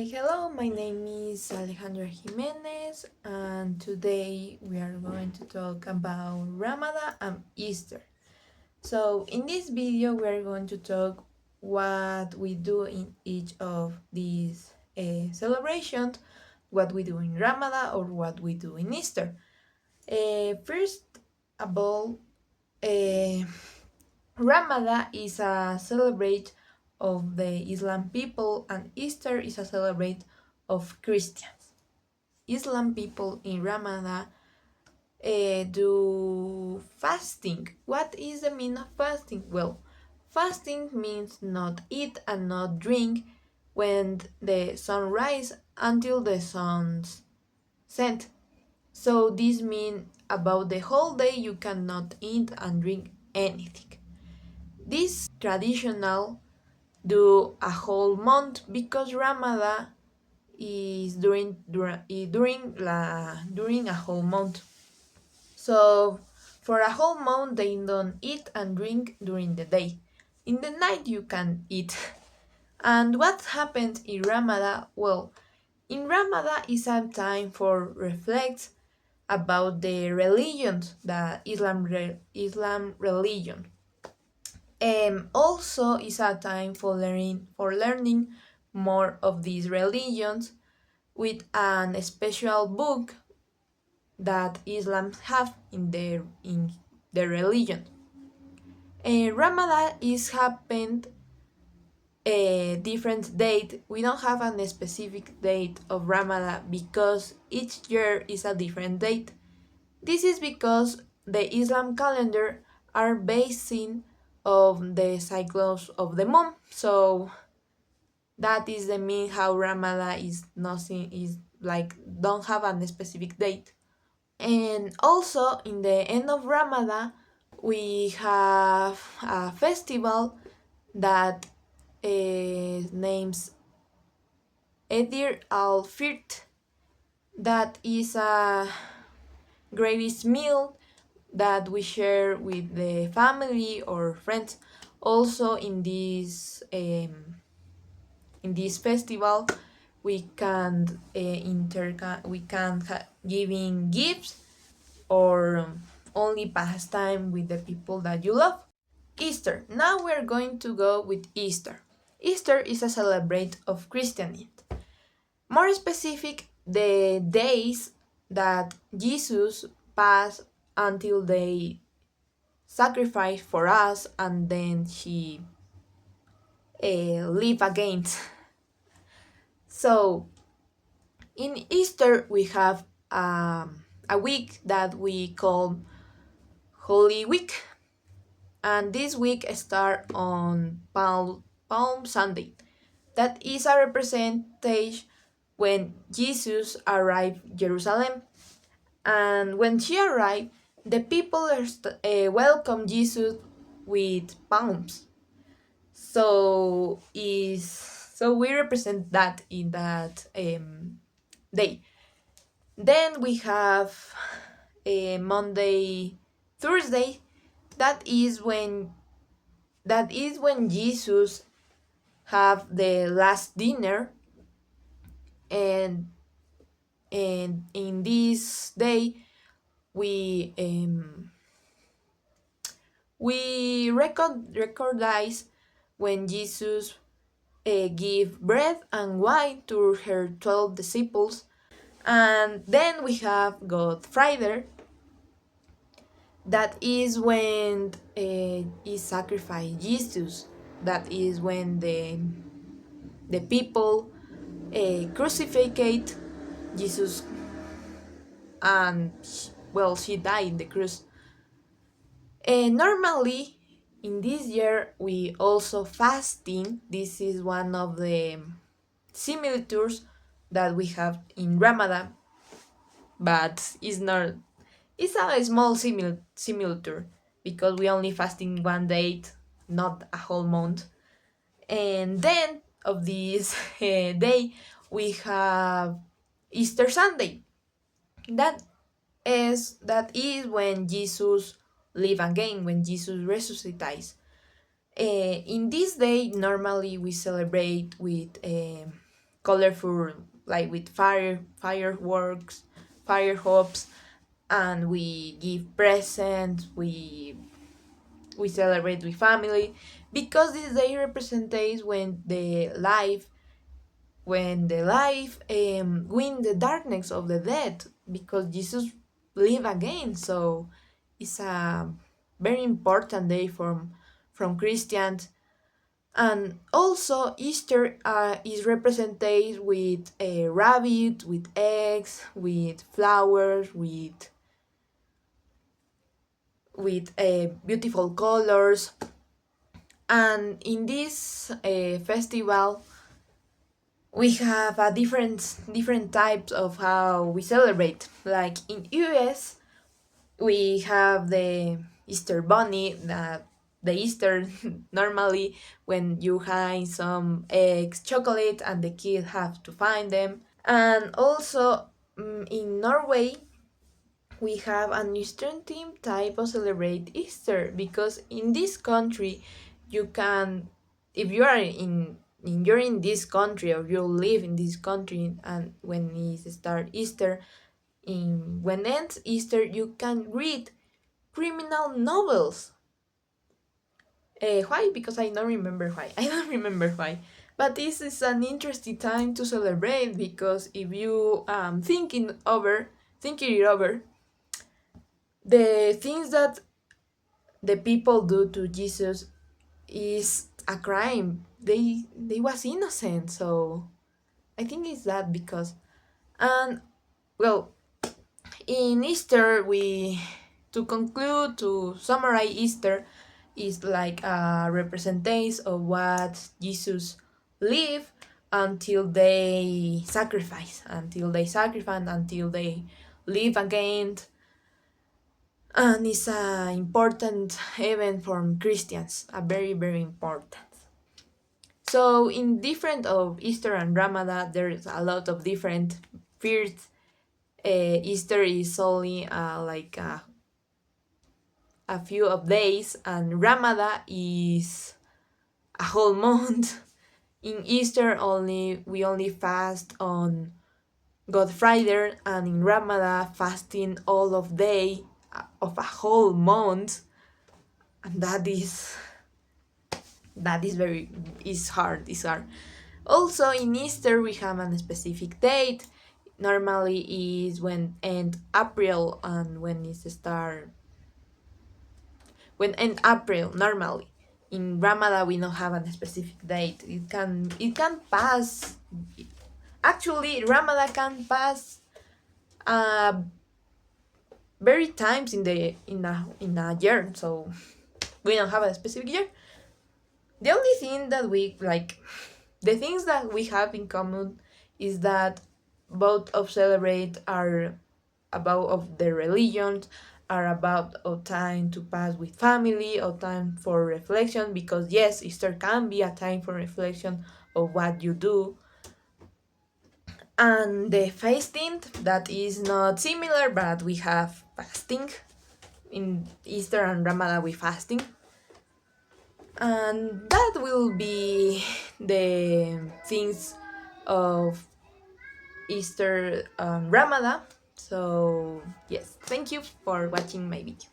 Hello, my name is Alejandra Jimenez, and today we are going to talk about Ramadan and Easter. So, in this video, we are going to talk what we do in each of these celebrations, what we do in Ramadan or what we do in Easter. First of all, uh, Ramadan is a celebrate of the Islam people, and Easter is a celebrate of Christians. Islam people in Ramadan do fasting. What is the meaning of fasting? Well, fasting means not eat and not drink when the sun rises until the sun's set. So this means about the whole day you cannot eat and drink anything. This traditional do a whole month because Ramadan is during a whole month. So for a whole month they don't eat and drink during the day. In the night you can eat. And what happens in Ramadan? Well, in Ramadan is a time for reflect about the religions, the Islam religion. Also is a time for learning more of these religions with an special book that Islam have in their religion. Ramadan is happened a different date. We don't have a specific date of Ramadan because each year is a different date. This is because the Islam calendar are basing of the cycles of the moon. So that is the mean how Ramadan is nothing is like don't have a specific date. And also in the end of Ramadan we have a festival that names Edir al-Fitr. That is a greatest meal that we share with the family or friends. Also in this festival we can giving gifts or only pass time with the people that you love. Easter. Now we're going to go with Easter. Easter is a celebration of Christianity. More specific, the days that Jesus passed until they sacrificed for us and then he live again. So in Easter we have a week that we call Holy Week, and this week start on Palm Sunday. That is a representation when Jesus arrived Jerusalem, and when she arrived, the people welcome Jesus with palms. So we represent that in that day. Then we have a Monday, Thursday. That is when Jesus have the last dinner, and in this day we recognize when Jesus give bread and wine to her 12 disciples. And then we have Good Friday. That is when he sacrificed Jesus. That is when the people crucificate Jesus, and well, she died in the cross. Normally, in this year, we also fasting. This is one of the similitudes that we have in Ramadan, but it's not. It's a small similitude because we only fasting one date, not a whole month. And then of this day, we have Easter Sunday. That is when Jesus live again, when Jesus resuscitates. In this day, normally we celebrate with colorful, like with fireworks, fire hopes, and we give presents, we celebrate with family, because this day represents when the life win the darkness of the death, because Jesus live again. So it's a very important day from Christians. And also Easter is represented with a rabbit, with eggs, with flowers, with beautiful colors. And in this festival, we have a different types of how we celebrate. Like in US, we have the Easter bunny, that the Easter normally when you hide some eggs, chocolate, and the kid have to find them. And also in Norway, we have an Eastern theme type of celebrate Easter, because in this country you can, if you are you're in this country or you live in this country, and when it start Easter, in when ends Easter, you can read criminal novels. Why? Because I don't remember why. I don't remember why. But this is an interesting time to celebrate, because if you thinking it over, the things that the people do to Jesus is a crime. They was innocent, so I think it's that. Because, and well, in Easter, we to conclude, to summarize Easter, is like a representation of what Jesus lived until they live again. And it's an important event for Christians, a very, very important. So in different of Easter and Ramadan, there's a lot of different fears. Easter is only like a few of days, and Ramadan is a whole month. In Easter, we only fast on Good Friday, and in Ramadan, fasting all of day of a whole month, and that is very is hard. It's hard. Also, in Easter, we have a specific date. Normally, is when end April, and when end April normally. In Ramadan, we don't have a specific date. It can pass. Actually, Ramadan can pass uh, very times in a year. So we don't have a specific year. The only thing that we like, the things that we have in common, is that both of celebrate are about of the religions, are about a time to pass with family, a time for reflection, because yes, Easter can be a time for reflection of what you do. And the fasting, that is not similar, but we have fasting. In Easter and Ramadan, we fasting. And that will be the things of Easter and Ramadan. So yes, thank you for watching my video.